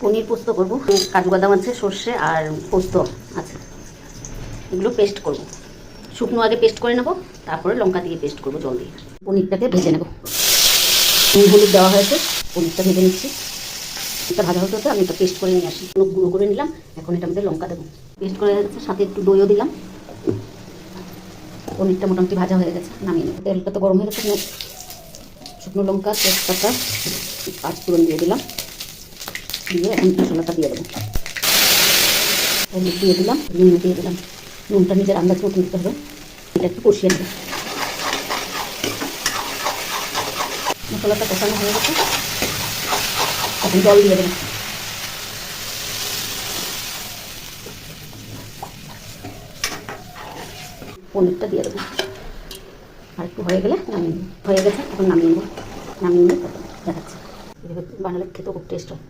পনির পোস্ত করবো। কাজু বাদাম আছে, সর্ষে আর পোস্ত আছে, এগুলো পেস্ট করব। শুকনো আগে পেস্ট করে নেবো, তারপরে লঙ্কা দিয়ে পেস্ট করবো জল দিয়ে। পনিরটাকে ভেজে নেব। নুন হলুদ দেওয়া হয়েছে, পনিরটা ভেজে নিচ্ছি। এটা ভাজা হতে হতে আমি এটা পেস্ট করে নিয়ে আসি। গুঁড়ো করে নিলাম। এখন এটা মধ্যে লঙ্কা দেবো। পেস্ট করে গেছে, সাথে একটু দইও দিলাম। পনিরটা মোটামুটি ভাজা হয়ে গেছে, নামিয়ে নেব। তেলটা তো গরম হয়ে গেছে। শুকনো লঙ্কা, তেজপাতা, পাঁচফোড়ন দিয়ে দিলাম। দিয়ে এখন মশলাটা দিয়ে দেবো। হলুদ দিয়ে দিলাম, নুন দিয়ে দিলাম। নুনটা নিজের আন্দাজ মতো দিতে হবে। এটা একটু কষিয়ে নেব। মশলাটা কষানো হয়ে গেছে, এখন জল দিয়ে দেবো। পনিরটা দিয়ে দেবো। আর একটু হয়ে গেলে নামিয়ে নেব। হয়ে গেছে, এখন নামিয়ে নেব। নামিয়ে নিয়ে দেখাচ্ছি। এভাবে বানালে খেতেও খুব টেস্ট হয়।